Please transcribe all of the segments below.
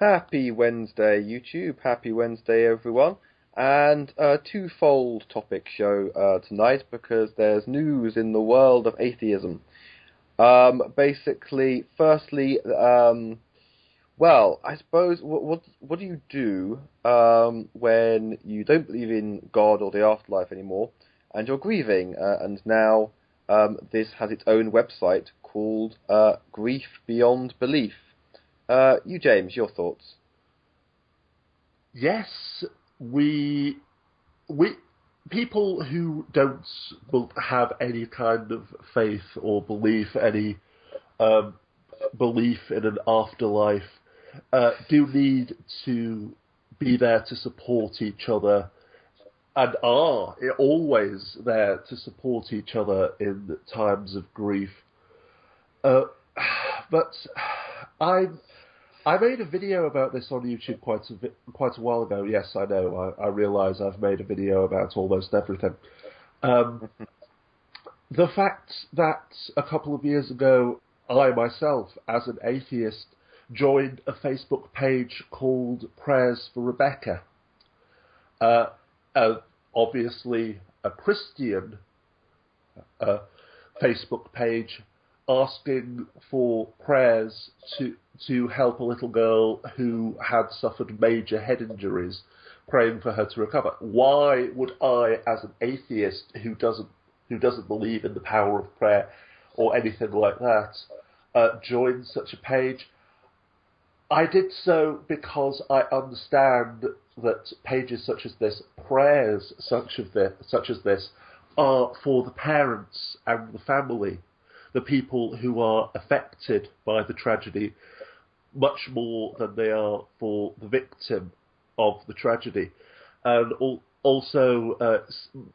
Happy Wednesday, YouTube. Happy Wednesday, everyone. And a twofold topic show tonight because there's news in the world of atheism. Basically, firstly, well, I suppose what do you do when you don't believe in God or the afterlife anymore, and you're grieving? And now this has its own website called Grief Beyond Belief. James, your thoughts? Yes, we people who don't have any kind of faith or any belief in an afterlife do need to be there to support each other, and are always there to support each other in times of grief. But I made a video about this on YouTube quite a while ago. Yes, I know. I realise I've made a video about almost everything. The fact that a couple of years ago, I myself, as an atheist, joined a Facebook page called Prayers for Rebecca. Obviously a Christian Facebook page asking for prayers to help a little girl who had suffered major head injuries, praying for her to recover. Why would I, as an atheist who doesn't believe in the power of prayer or anything like that, join such a page? I did so because I understand that pages such as this, prayers such as this, are for the parents and the family, the people who are affected by the tragedy, much more than they are for the victim of the tragedy. And also,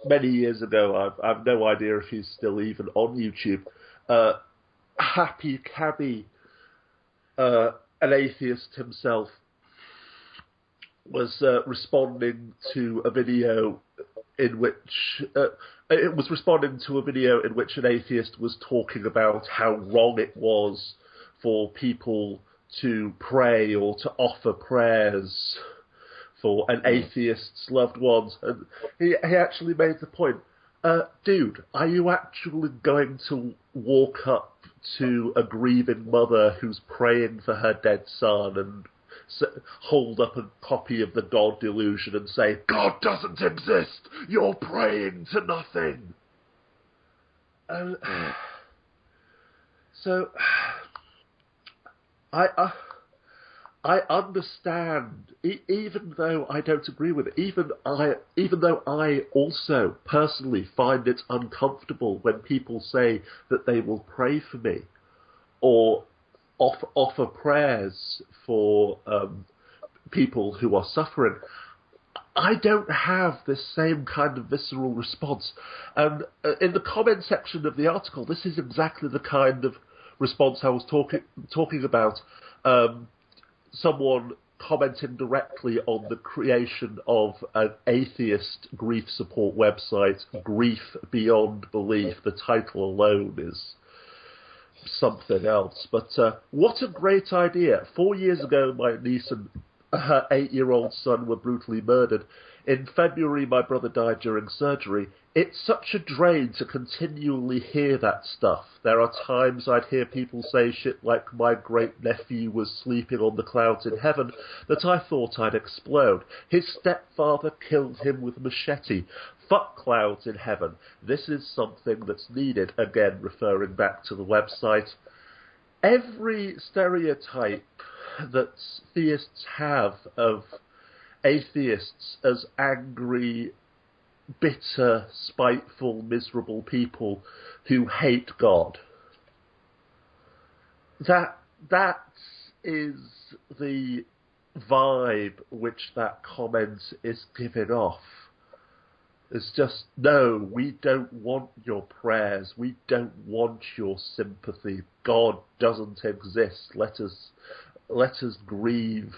many years ago, I've no idea if he's still even on YouTube, Happy Cabby, an atheist himself, was responding to a video in which an atheist was talking about how wrong it was for people to pray or to offer prayers for an atheist's loved ones. And he actually made the point, dude, are you actually going to walk up to a grieving mother who's praying for her dead son and hold up a copy of the God Delusion and say, God doesn't exist, you're praying to nothing? So, I understand, even though I don't agree with it, even though I also personally find it uncomfortable when people say that they will pray for me or offer prayers for people who are suffering. I don't have this same kind of visceral response. And in the comment section of the article, this is exactly the kind of response I was talking about. Someone commenting directly on the creation of an atheist grief support website, Grief Beyond Belief. The title alone is something else. But what a great idea. 4 years ago, my niece and her 8-year-old son were brutally murdered. In February, my brother died during surgery. It's such a drain to continually hear that stuff. There are times I'd hear people say shit like my great-nephew was sleeping on the clouds in heaven that I thought I'd explode. His stepfather killed him with a machete. Fuck clouds in heaven. This is something that's needed. Again, referring back to the website. Every stereotype that theists have of atheists as angry, bitter, spiteful, miserable people who hate God. That is the vibe which that comment is giving off. It's just, no, we don't want your prayers. We don't want your sympathy. God doesn't exist. Let us grieve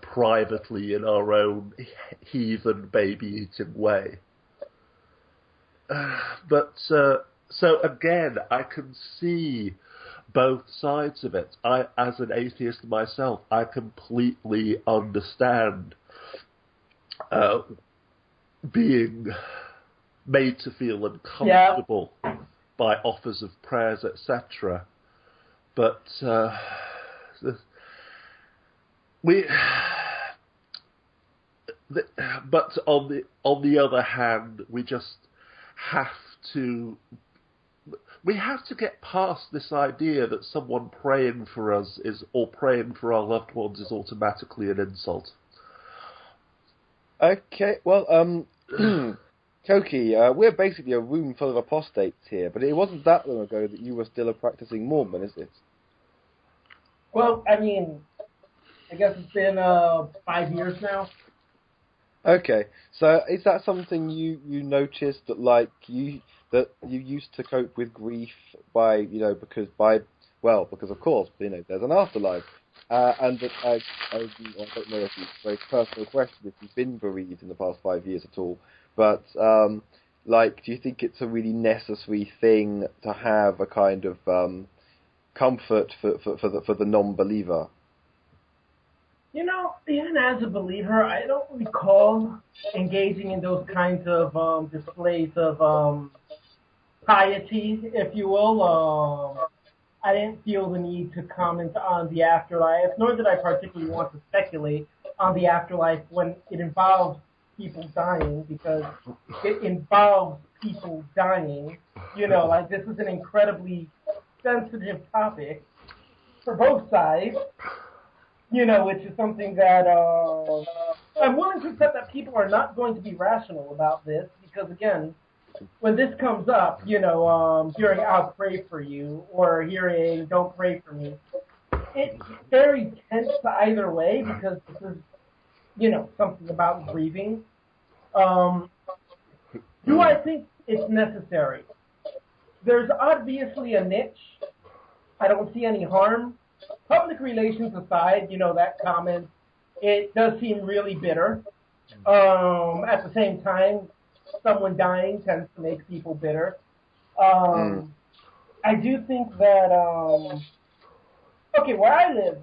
privately in our own heathen baby-eating way. But so again, I can see both sides of it. I, as an atheist myself, I completely understand being made to feel uncomfortable by offers of prayers, etc. But but on the other hand, we just have to get past this idea that someone praying for us or praying for our loved ones is automatically an insult. Okay, well, Coqui, we're basically a room full of apostates here, but it wasn't that long ago that you were still a practicing Mormon, is it? Well, I mean, I guess it's been 5 years now. Okay, so is that something you noticed that you used to cope with grief by because of course there's an afterlife, and that I don't know if it's a very personal question if you've been bereaved in the past 5 years at all, but do you think it's a really necessary thing to have a kind of comfort for the non-believer? Even as a believer, I don't recall engaging in those kinds of displays of piety, if you will. I didn't feel the need to comment on the afterlife, nor did I particularly want to speculate on the afterlife when it involves people dying, because it involves people dying. This is an incredibly sensitive topic for both sides. Which is something that I'm willing to accept that people are not going to be rational about this, because again, when this comes up, hearing "I'll pray for you" or hearing "Don't pray for me," it's very tense either way, because this is, something about grieving. Do I think it's necessary? There's obviously a niche. I don't see any harm. Public relations aside, that comment, it does seem really bitter. At the same time, someone dying tends to make people bitter. I do think that, where I live,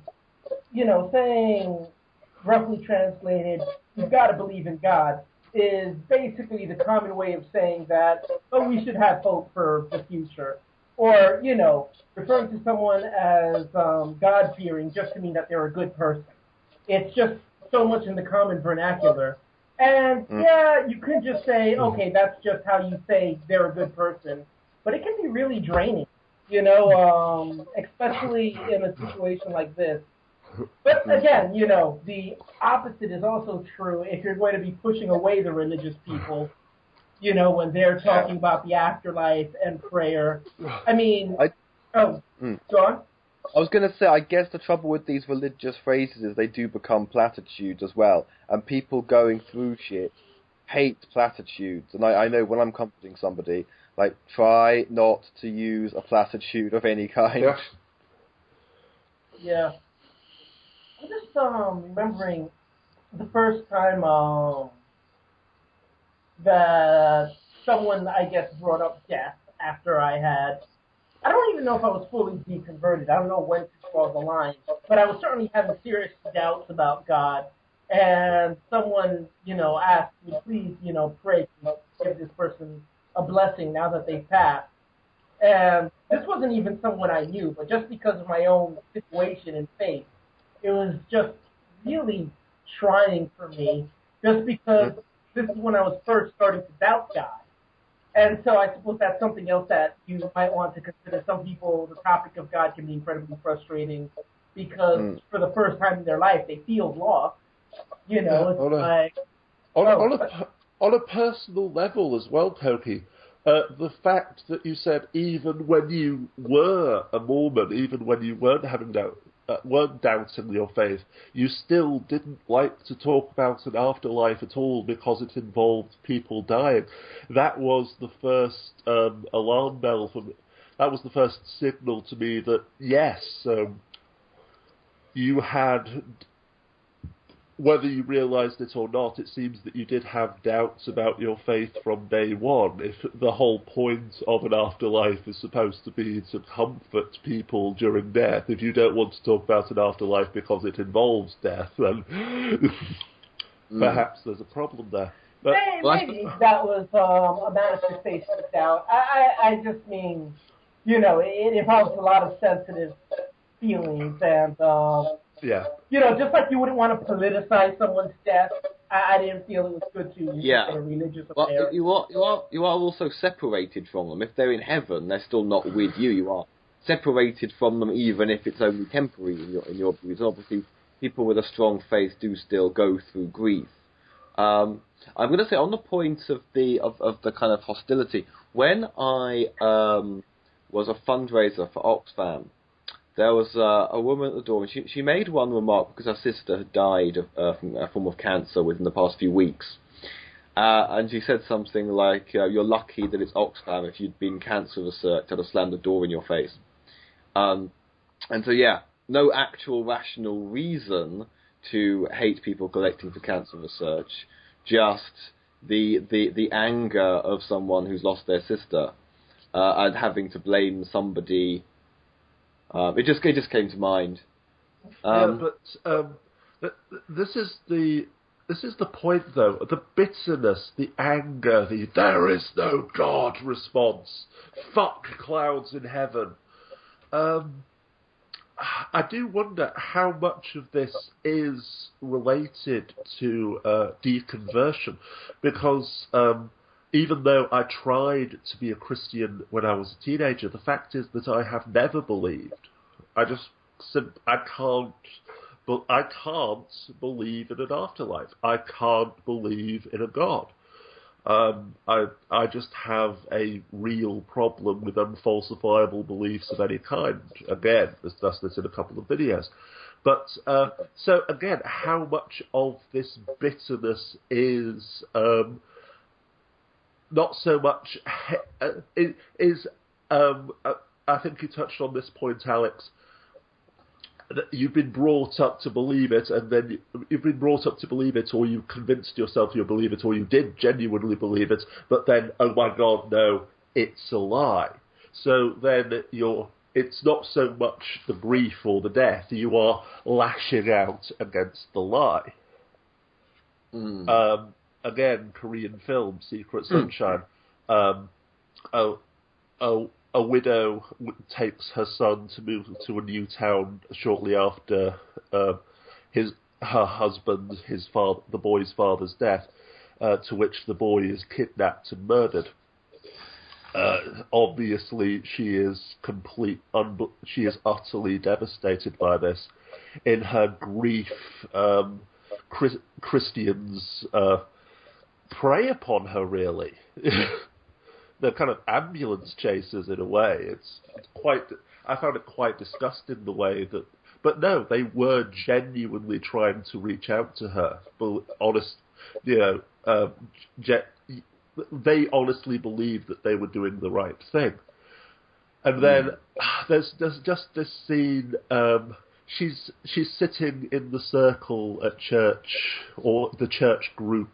saying, roughly translated, you've got to believe in God, is basically the common way of saying that, we should have hope for the future. Or, referring to someone as God-fearing just to mean that they're a good person. It's just so much in the common vernacular. And, you could just say, okay, that's just how you say they're a good person. But it can be really draining, especially in a situation like this. But, again, the opposite is also true if you're going to be pushing away the religious people. When they're talking about the afterlife and prayer. I mean, go on. I was going to say, I guess the trouble with these religious phrases is they do become platitudes as well, and people going through shit hate platitudes. And I know when I'm comforting somebody, try not to use a platitude of any kind. Yeah. I'm just remembering the first time that someone, I guess, brought up death after I don't even know if I was fully deconverted. I don't know when to draw the line, but I was certainly having serious doubts about God. And someone, asked me, please, pray, give this person a blessing now that they've passed. And this wasn't even someone I knew, but just because of my own situation and faith, it was just really trying for me, just because this is when I was first starting to doubt God. And so I suppose that's something else that you might want to consider. Some people, the topic of God can be incredibly frustrating because for the first time in their life, they feel lost. On a personal level as well, Coqui, the fact that you said even when you were a Mormon, even when you weren't doubting your faith, you still didn't like to talk about an afterlife at all because it involved people dying. That was the first alarm bell for me. That was the first signal to me that yes, you had whether you realised it or not, it seems that you did have doubts about your faith from day one. If the whole point of an afterlife is supposed to be to comfort people during death, if you don't want to talk about an afterlife because it involves death, then perhaps there's a problem there. But, maybe that was a manifestation of doubt. I just mean, it involves a lot of sensitive feelings, and just like you wouldn't want to politicize someone's death, I didn't feel it was good to use a religious affair. You are also separated from them. If they're in heaven, they're still not with you. You are separated from them, even if it's only temporary in your views. Obviously, people with a strong faith do still go through grief. I'm going to say on the point of the kind of hostility. When I was a fundraiser for Oxfam, there was a woman at the door, and she made one remark because her sister had died from a form of cancer within the past few weeks. And she said something like, "You're lucky that it's Oxfam. If you'd been cancer research, I'd have slammed the door in your face." And so, no actual rational reason to hate people collecting for cancer research, just the anger of someone who's lost their sister and having to blame somebody. It just came to mind. This is the point, though. The bitterness, the anger, the "there is no God" response. Fuck clouds in heaven. I do wonder how much of this is related to deconversion, because even though I tried to be a Christian when I was a teenager, the fact is that I have never believed. I can't believe in an afterlife. I can't believe in a God. I just have a real problem with unfalsifiable beliefs of any kind. Again, discussed this in a couple of videos. But, so again, how much of this bitterness is not so much... I think you touched on this point, Alex. You've been brought up to believe it, and then you've been brought up to believe it, or you convinced yourself you believe it, or you did genuinely believe it, but then, oh my God, no, it's a lie. So then it's not so much the grief or the death, you are lashing out against the lie. Again, Korean film, Secret Sunshine. A widow takes her son to move to a new town shortly after her husband, the boy's father's death, to which the boy is kidnapped and murdered. Obviously, she is utterly devastated by this. In her grief, Christians prey upon her, really. They're kind of ambulance chasers in a way. It's quite. I found it quite disgusting the way that. But no, they were genuinely trying to reach out to her. They honestly believed that they were doing the right thing. And then there's just this scene. She's sitting in the circle at church, or the church group,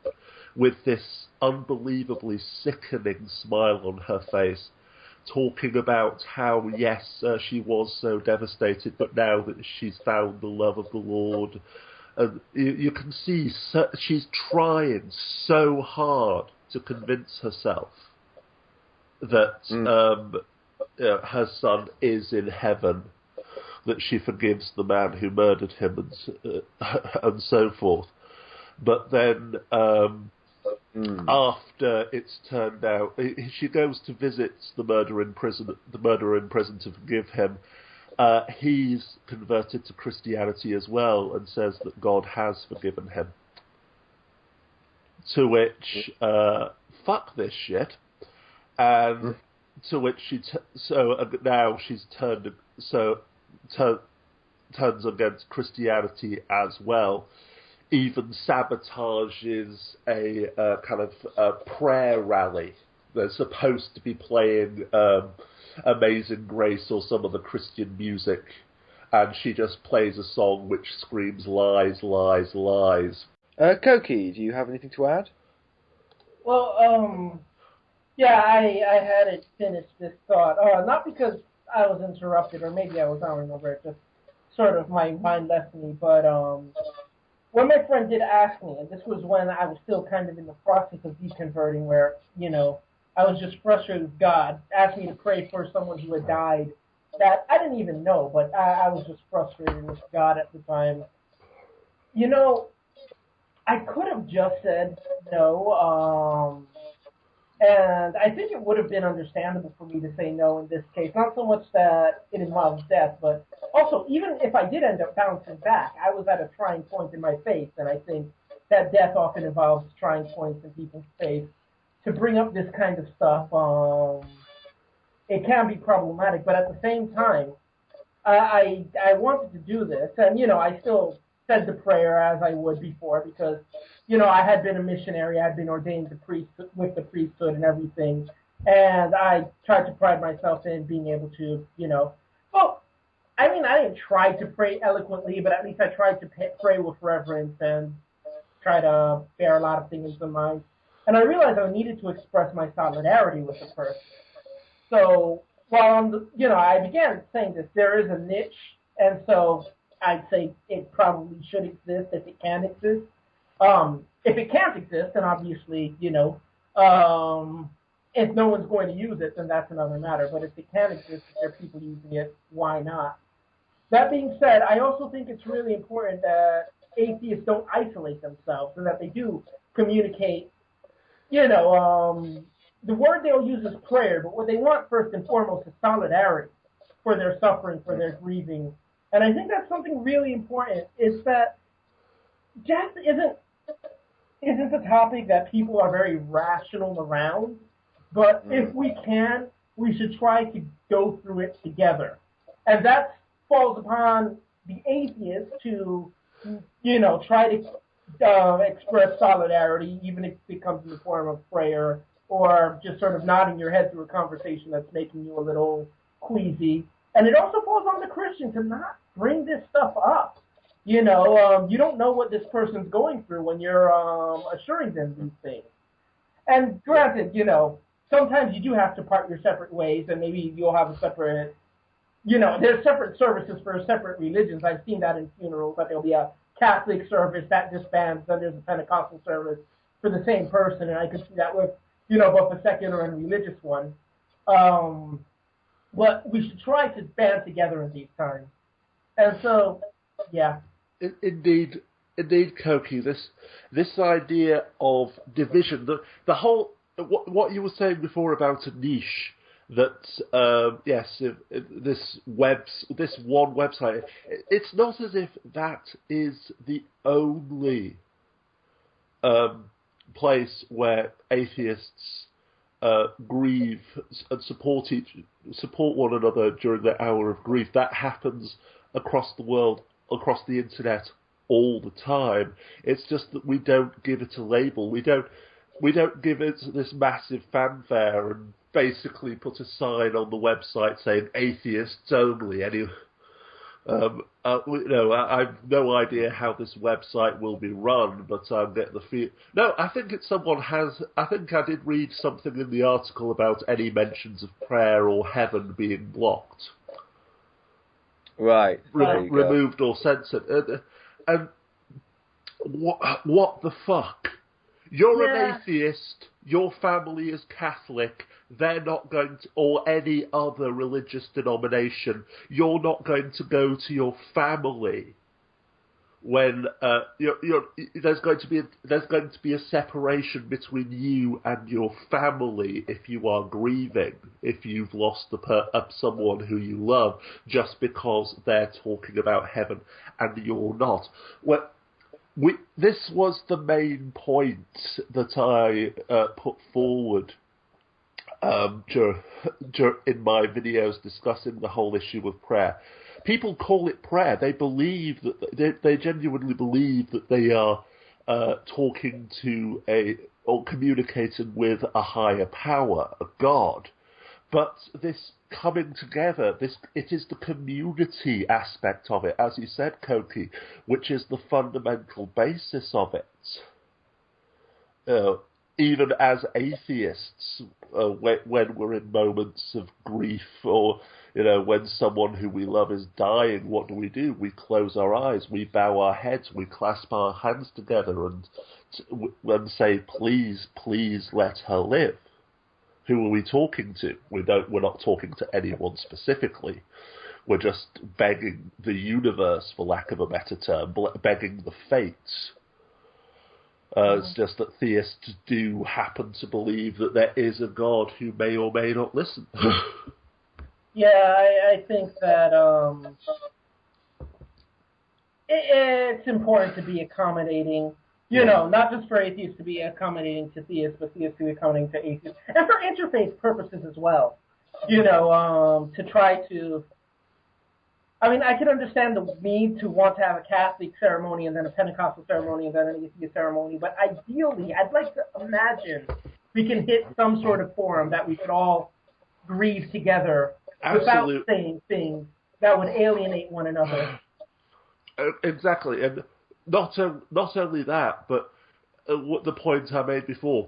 with this unbelievably sickening smile on her face, talking about how, yes, she was so devastated, but now that she's found the love of the Lord. And you can see she's trying so hard to convince herself that her son is in heaven, that she forgives the man who murdered him, and so forth. But then... after it's turned out, she goes to visit the murderer in prison to forgive him. He's converted to Christianity as well and says that God has forgiven him. To which, fuck this shit. And to which now she's turns against Christianity as well. Even sabotages a kind of prayer rally. They're supposed to be playing Amazing Grace or some of the Christian music and she just plays a song which screams lies, lies, lies. Coqui, do you have anything to add? Well, yeah, I hadn't finished this thought. Not because I was interrupted, or maybe I was, I don't remember, it just sort of my mind left me, but when my friend did ask me, and this was when I was still kind of in the process of deconverting, where, I was just frustrated with God, asked me to pray for someone who had died that I didn't even know, but I was just frustrated with God at the time. I could have just said no, and I think it would have been understandable for me to say no in this case. Not so much that it involves death, but also, even if I did end up bouncing back, I was at a trying point in my faith, and I think that death often involves trying points in people's faith. To bring up this kind of stuff, it can be problematic, but at the same time, I wanted to do this, and, I still said the prayer as I would before, because, I had been a missionary, I had been ordained with the priesthood and everything, and I tried to pride myself in being able to, I didn't try to pray eloquently, but at least I tried to pray with reverence and try to bear a lot of things in mind. And I realized I needed to express my solidarity with the person. So, I began saying this, there is a niche, and so I'd say it probably should exist if it can exist. If it can't exist, then obviously, if no one's going to use it, then that's another matter. But if it can exist, if there are people using it, why not? That being said, I also think it's really important that atheists don't isolate themselves and that they do communicate. The word they'll use is prayer, but what they want first and foremost is solidarity for their suffering, for their grieving. And I think that's something really important, is that death isn't a topic that people are very rational around, but if we can, we should try to go through it together. And that falls upon the atheist to, try to express solidarity, even if it comes in the form of prayer, or just sort of nodding your head through a conversation that's making you a little queasy. And it also falls on the Christian to not bring this stuff up. You don't know what this person's going through when you're assuring them these things. And granted, sometimes you do have to part your separate ways, and maybe you'll have a separate, there's separate services for separate religions. I've seen that in funerals, that there'll be a Catholic service that disbands, then there's a Pentecostal service for the same person, and I could see that with, both the secular and religious one. But we should try to band together in these times. And so, yeah. Indeed, Coqui, this idea of division, the whole, what you were saying before about a niche, that this one website, it's not as if that is the only place where atheists grieve and support one another during their hour of grief. That happens across the world, across the internet, all the time. It's just that we don't give it a label. We don't give it this massive fanfare and basically put a sign on the website saying atheists only. Anyway, I've no idea how this website will be run, but I'm getting the feel. No, I think I think I did read something in the article about any mentions of prayer or heaven being blocked. Right. Removed or censored. And what the fuck? You're an atheist, your family is Catholic, they're not going to, or any other religious denomination, you're not going to go to your family when there's going to be a separation between you and your family if you are grieving, if you've lost someone who you love, just because they're talking about heaven and you're not. Well, this was the main point that I put forward in my videos discussing the whole issue of prayer. People call it prayer. They believe that they genuinely believe that they are talking to or communicating with a higher power, a God. But this coming together. It is the community aspect of it, as you said, Coqui, which is the fundamental basis of it. Even as atheists, when we're in moments of grief, or when someone who we love is dying, what do? We close our eyes, we bow our heads, we clasp our hands together, and say, "Please, please, let her live." Who are we talking to? We're not talking to anyone specifically. We're just begging the universe, for lack of a better term, begging the fates. It's just that theists do happen to believe that there is a God who may or may not listen. Yeah, I think that it's important to be accommodating. Not just for atheists to be accommodating to theists, but theists to be accommodating to atheists, and for interfaith purposes as well. To try to. I mean, I can understand the need to want to have a Catholic ceremony and then a Pentecostal ceremony and then an atheist ceremony, but ideally, I'd like to imagine we can hit some sort of forum that we could all grieve together without saying things that would alienate one another. Exactly, and not only that, but what the point I made before,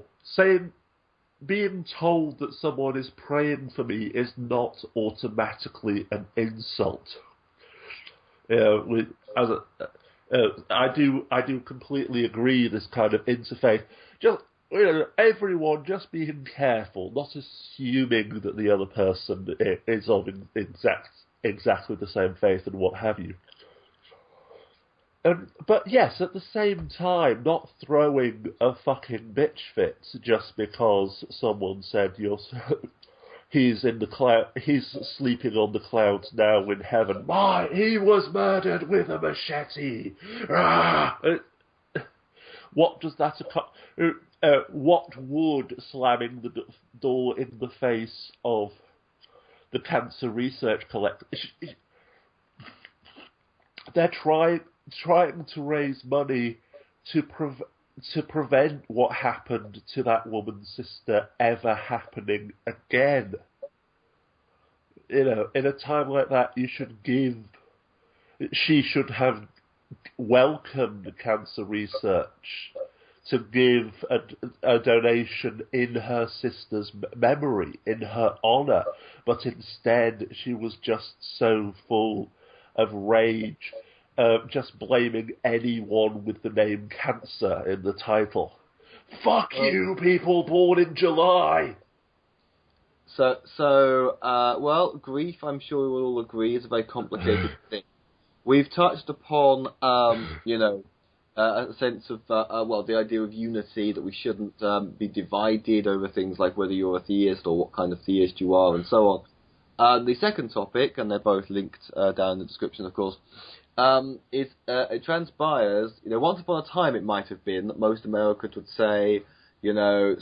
being told that someone is praying for me is not automatically an insult. I do completely agree. This kind of interfaith, just everyone just being careful, not assuming that the other person is of exactly the same faith and what have you. But yes, at the same time, not throwing a fucking bitch fit just because someone said he's in the cloud, he's sleeping on the clouds now in heaven. He was murdered with a machete. What does that? What would slamming the door in the face of the Cancer Research Collective? They're trying to raise money to prevent what happened to that woman's sister ever happening again. In a time like that, she should have welcomed Cancer Research to give a donation in her sister's memory, in her honour, but instead she was just so full of rage, just blaming anyone with the name cancer in the title. Fuck you, people born in July! Well, grief, I'm sure we will all agree, is a very complicated thing. We've touched upon, a sense of, the idea of unity, that we shouldn't be divided over things like whether you're a theist or what kind of theist you are, and so on. The second topic, and they're both linked down in the description, of course, is it transpires, once upon a time it might have been that most Americans would say,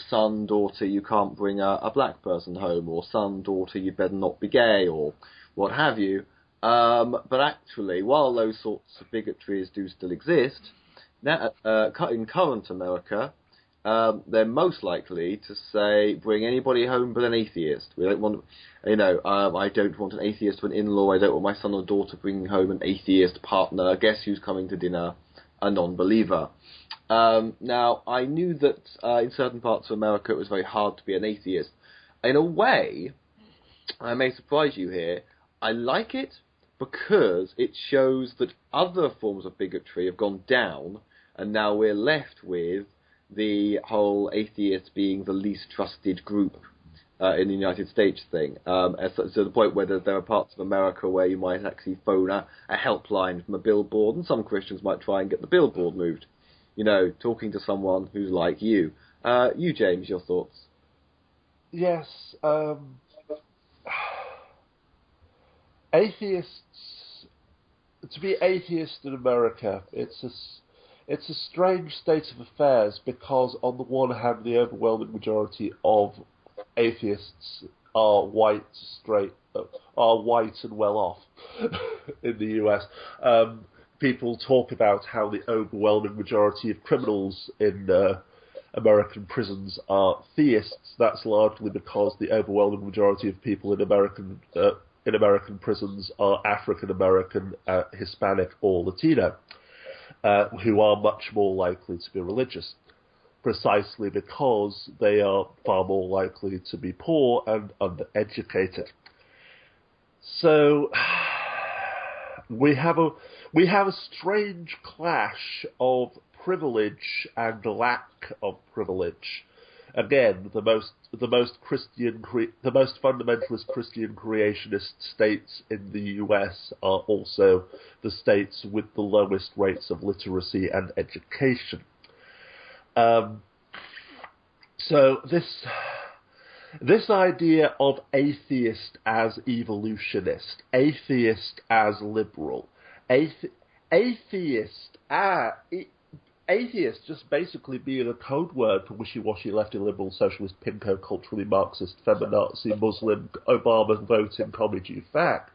son, daughter, you can't bring a black person home, or son, daughter, you better not be gay, or what have you. But actually, while those sorts of bigotries do still exist, now, in current America, they're most likely to say, bring anybody home but an atheist. We don't want, I don't want an atheist for an in-law. I don't want my son or daughter bringing home an atheist partner. Guess who's coming to dinner? A non-believer. Now, I knew that in certain parts of America it was very hard to be an atheist. In a way, I may surprise you here, I like it because it shows that other forms of bigotry have gone down, and now we're left with the whole atheist being the least trusted group in the United States thing. To the point where there are parts of America where you might actually phone a helpline from a billboard, and some Christians might try and get the billboard moved. Talking to someone who's like you. James, your thoughts? Yes, atheists, to be atheist in America, it's a strange state of affairs, because on the one hand, the overwhelming majority of atheists are white and well off in the US. People talk about how the overwhelming majority of criminals in American prisons are theists, that's largely because the overwhelming majority of people in American prisons are African American, Hispanic, or Latino, who are much more likely to be religious, precisely because they are far more likely to be poor and undereducated. So we have a strange clash of privilege and lack of privilege. Again, the most fundamentalist Christian creationist states in the US are also the states with the lowest rates of literacy and education. So this idea of atheist as evolutionist, atheist as liberal, atheist just basically being a code word for wishy-washy, lefty, liberal, socialist, pinko, culturally Marxist, feminazi, Muslim, Obama voting, comedy fact.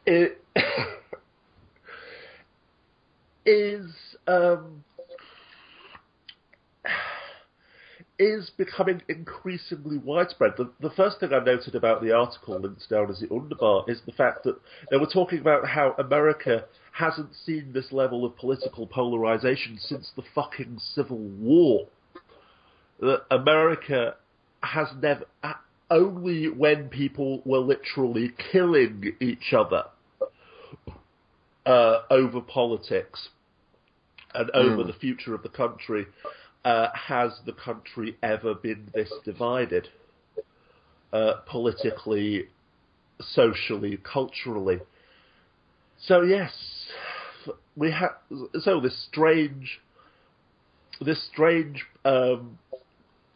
It is becoming increasingly widespread. The first thing I noted about the article linked down as the underbar is the fact that they were talking about how America hasn't seen this level of political polarization since the fucking Civil War. That America has never... Only when people were literally killing each other over politics and over the future of the country has the country ever been this divided, politically, socially, culturally. So yes, we have this strange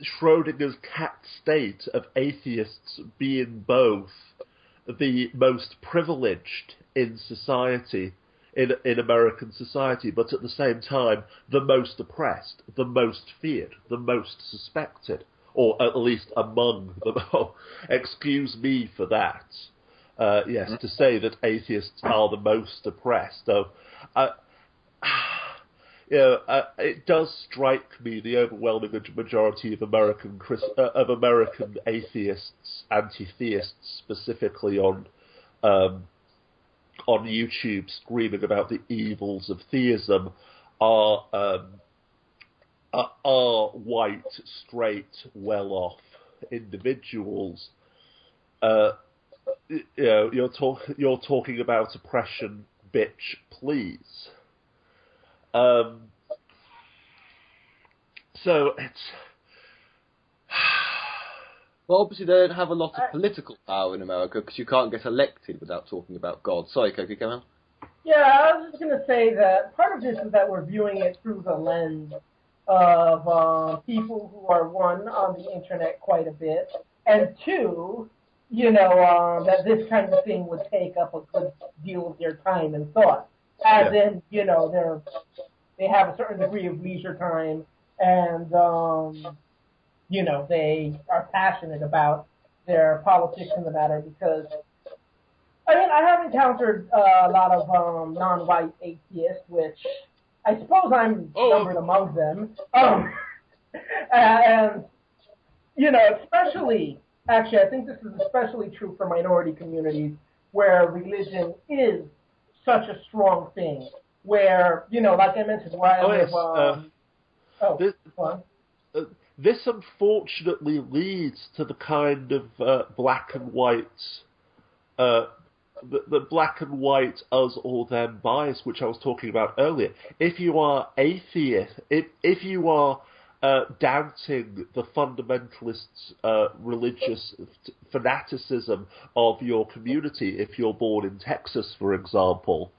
Schrodinger's cat state of atheists being both the most privileged in society, in American society, but at the same time the most oppressed, the most feared, the most suspected, or at least among them all. Excuse me for that. Yes, to say that atheists are the most oppressed. So, it does strike me the overwhelming majority of American atheists, anti-theists, specifically on YouTube, screaming about the evils of theism, are white, straight, well-off individuals. You're talking about oppression, bitch, please. So it's... Well, obviously they don't have a lot of political power in America because you can't get elected without talking about God. Sorry, Coqui, come on. Yeah, I was just going to say that part of this is that we're viewing it through the lens of people who are, one, on the internet quite a bit, and two, that this kind of thing would take up a good deal of their time and thought. As in, they have a certain degree of leisure time, and they are passionate about their politics in the matter because, I have encountered a lot of non-white atheists, which I suppose I'm numbered among them. And, especially, actually, I think this is especially true for minority communities where religion is such a strong thing, where, like I mentioned, where I live... This unfortunately leads to the kind of black and white, the black and white us or them bias, which I was talking about earlier. If you are atheist, if you are doubting the fundamentalist religious fanaticism of your community, if you're born in Texas, for example,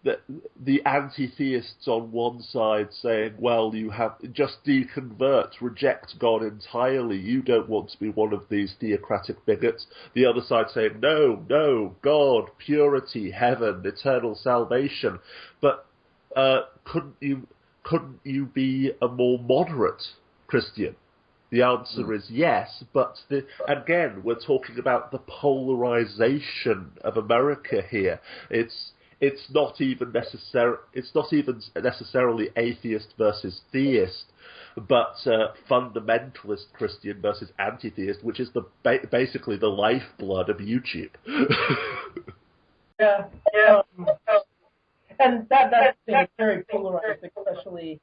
the anti-theists on one side saying, well, you have just deconvert, reject God entirely, you don't want to be one of these theocratic bigots. The other side saying, no, God, purity, heaven, eternal salvation. But couldn't you be a more moderate Christian? The answer is yes, but again, we're talking about the polarization of America here. it's not even necessarily atheist versus theist, but fundamentalist Christian versus anti-theist, which is basically the lifeblood of YouTube. Yeah. And that's very polarized, especially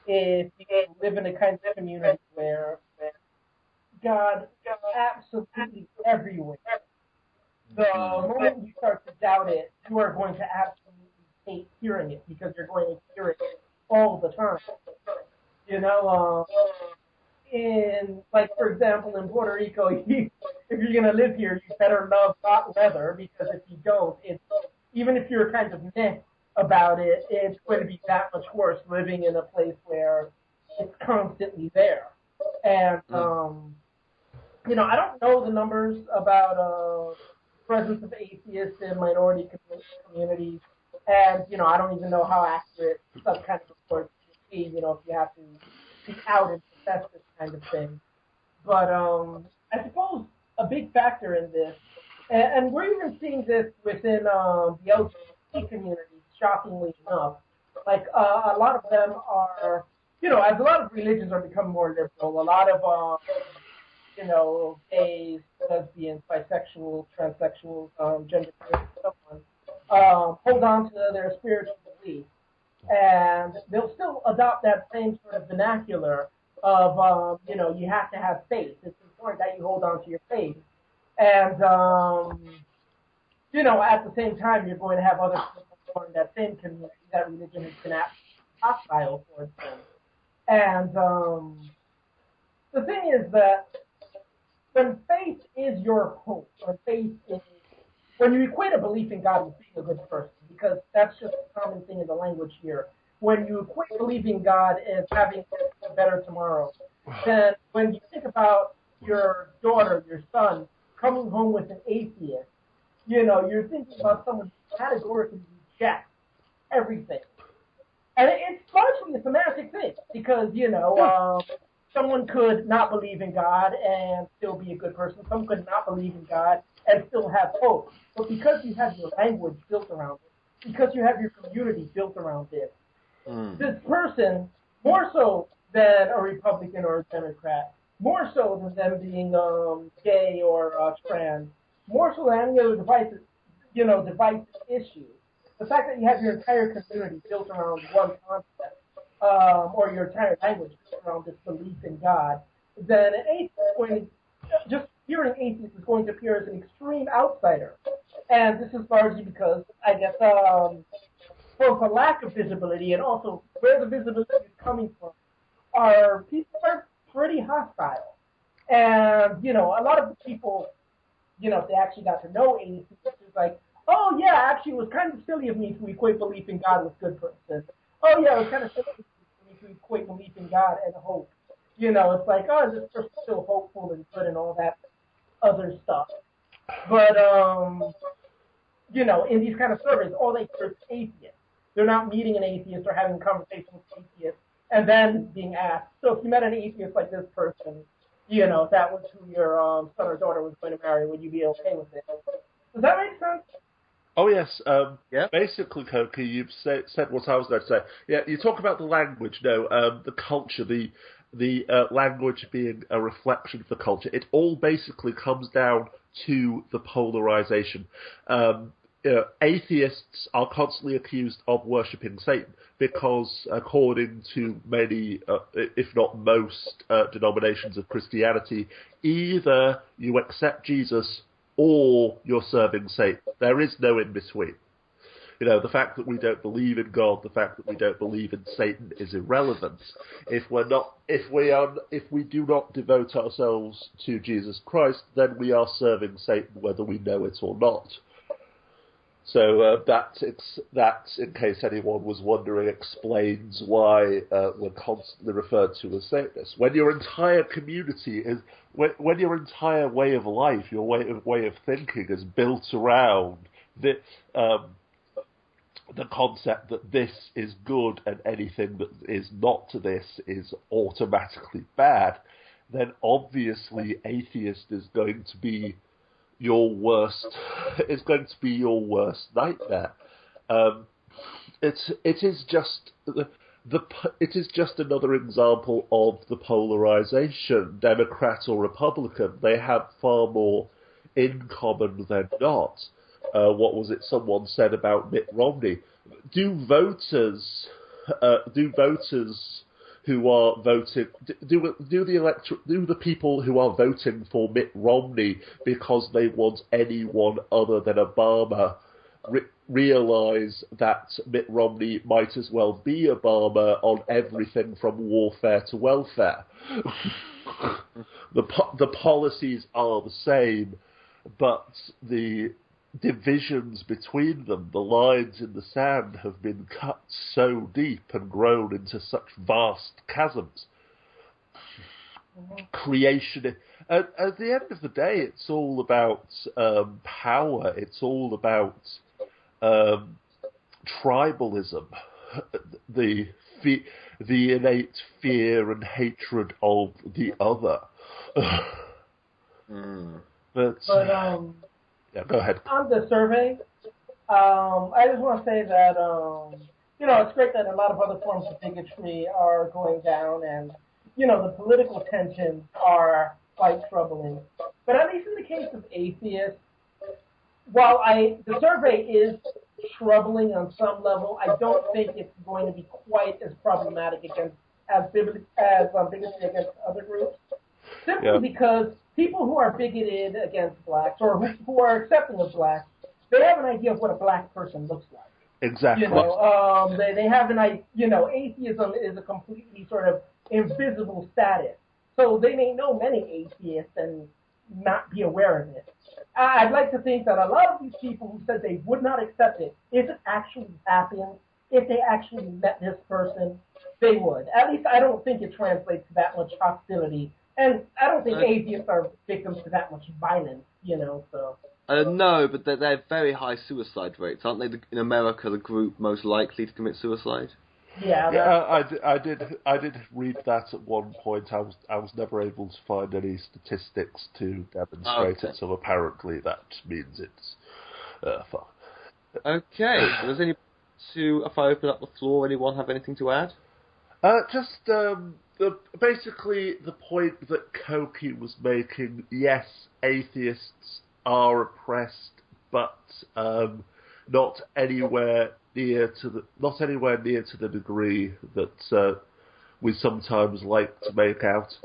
if you live in a kind of community where God is absolutely everywhere. The moment you start to doubt it, you are going to absolutely hate hearing it because you're going to hear it all the time. You know, for example, in Puerto Rico, if you're going to live here, you better love hot weather, because if you don't, even if you're kind of meh about it, it's going to be that much worse living in a place where it's constantly there. And, I don't know the numbers about presence of atheists in minority communities, and, I don't even know how accurate some kind of reports should be, if you have to be out and profess this kind of thing. But I suppose a big factor in this, and we're even seeing this within the LGBT community, shockingly enough. Like, a lot of them are, as a lot of religions are becoming more liberal, a lot of, gays, lesbians, bisexuals, transsexuals, gender queer, and so on, hold on to their spiritual beliefs. And they'll still adopt that same sort of vernacular of, you have to have faith. It's important that you hold on to your faith. And, at the same time, you're going to have other people in that same community that religion has been hostile towards them. And the thing is that when faith is your hope, when you equate a belief in God with being a good person, because that's just a common thing in the language here, when you equate believing God as having a better tomorrow, then when you think about your daughter, your son, coming home with an atheist, you're thinking about someone who categorically rejects everything. And it's largely a semantic thing, because, someone could not believe in God and still be a good person. Someone could not believe in God and still have hope. But because you have your language built around it, because you have your community built around it, this person, more so than a Republican or a Democrat, more so than them being gay or trans, more so than any other divisive issue, the fact that you have your entire community built around one concept, or your entire language built around this belief in God, then an atheist is going to, just hearing atheist is going to appear as an extreme outsider. And this is largely because, I guess, both a lack of visibility and also where the visibility is coming from, people are pretty hostile. And, a lot of the people, if they actually got to know atheists, it's like, oh yeah, actually it was kind of silly of me to equate belief in God with good person. Oh yeah, it was kind of silly of me to equate belief in God and hope. It's like, oh, this person's still hopeful and good and all that other stuff. But, in these kind of surveys, all they hear is atheists. They're not meeting an atheist or having a conversation with an atheist and then being asked, so if you met an atheist like this person, if that was who your son or daughter was going to marry, would you be okay with it? Does that make sense? Oh, yes. Yeah. Basically, Coqui, you've said what I was going to say. Yeah, you talk about the language, the culture, the language being a reflection of the culture. It all basically comes down to the polarization. Atheists are constantly accused of worshipping Satan because, according to many, if not most, denominations of Christianity, either you accept Jesus or you're serving Satan. There is no in between. The fact that we don't believe in God, the fact that we don't believe in Satan is irrelevant. If we do not devote ourselves to Jesus Christ, then we are serving Satan whether we know it or not. So that, in case anyone was wondering, explains why we're constantly referred to as Satanists. When your entire community is, when your entire way of life, your way of thinking is built around the concept that this is good and anything that is not to this is automatically bad, then obviously atheist is going to be your worst nightmare. It is just it is just another example of the polarization, Democrat or Republican. They have far more in common than not. What was it someone said about Mitt Romney? Do voters who are voting do the people who are voting for Mitt Romney because they want anyone other than Obama realise that Mitt Romney might as well be Obama on everything from warfare to welfare? The policies are the same, but the divisions between them, the lines in the sand, have been cut so deep and grown into such vast chasms. Creation. At the end of the day, it's all about power. It's all about tribalism, the innate fear and hatred of the other. But yeah, go ahead. On the survey, I just want to say that it's great that a lot of other forms of bigotry are going down, and the political tensions are quite troubling. But at least in the case of atheists, while the survey is troubling on some level, I don't think it's going to be quite as problematic as bigotry against other groups. Simply because people who are bigoted against blacks or who are accepting of blacks, they have an idea of what a black person looks like. Exactly. They have an idea. Atheism is a completely sort of invisible status. So they may know many atheists and not be aware of it. I'd like to think that a lot of these people who said they would not accept it, if it actually happened, if they actually met this person, they would. At least I don't think it translates to that much hostility. And I don't think atheists are victims to that much violence, so... No, but they're very high suicide rates, aren't they? In America, the group most likely to commit suicide. Yeah, I did read that at one point. I was never able to find any statistics to demonstrate it, so apparently that means it's fine. Okay, so does if I open up the floor, anyone have anything to add? Basically the point that Coqui was making. Yes, atheists are oppressed, but not anywhere near to the degree that we sometimes like to make out.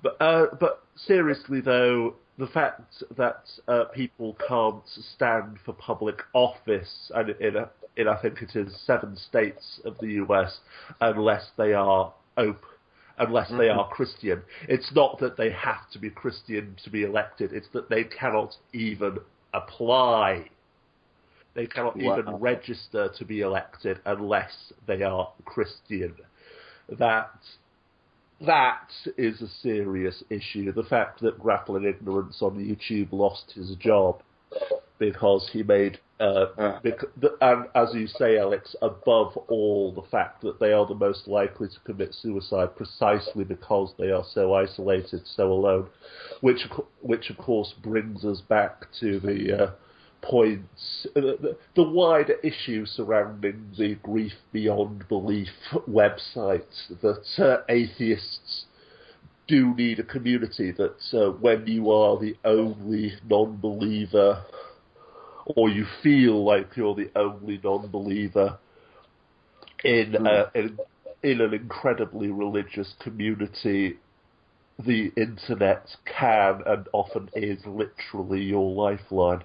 But seriously though, the fact that people can't stand for public office, and in I think it is 7 states of the US, unless they are Christian. It's not that they have to be Christian to be elected, it's that they cannot even apply. They cannot even register to be elected unless they are Christian. That is a serious issue. The fact that Grappling Ignorance on YouTube lost his job because he made, and as you say, Alex, above all, the fact that they are the most likely to commit suicide precisely because they are so isolated, so alone, which of course brings us back to the points, the wider issue surrounding the Grief Beyond Belief website, that atheists do need a community, that when you are the only non-believer, or you feel like you're the only non-believer in an incredibly religious community, the internet can and often is literally your lifeline.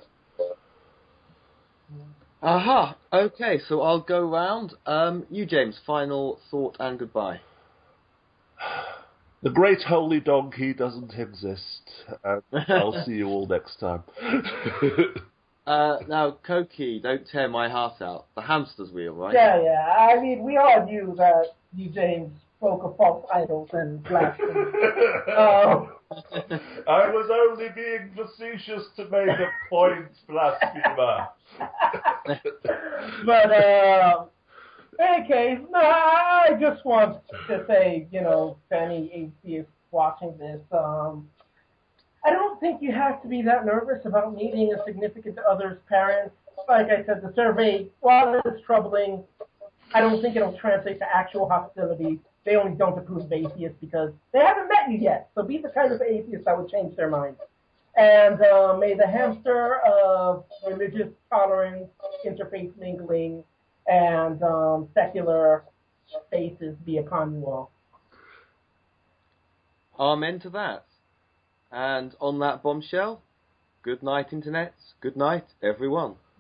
Aha, okay, so I'll go round. You, James, final thought and goodbye. The great holy donkey doesn't exist, and I'll see you all next time. Now, Coqui, don't tear my heart out. The hamster's wheel, right? Yeah. I mean, we all knew that Ujames spoke of false idols and blasphemy. I was only being facetious to make a point, blasphemer. But, in any case, no, I just want to say, to any atheists watching this, I don't think you have to be that nervous about meeting a significant other's parents like I said, the survey, while it's troubling, I don't think it'll translate to actual hostility. They only don't approve of atheists because they haven't met you yet. So be the kind of atheist that would change their mind. And may the hamster of religious tolerance, interfaith mingling, and secular spaces be upon you all. Amen to that. And on that bombshell, good night, Internet. Good night, everyone.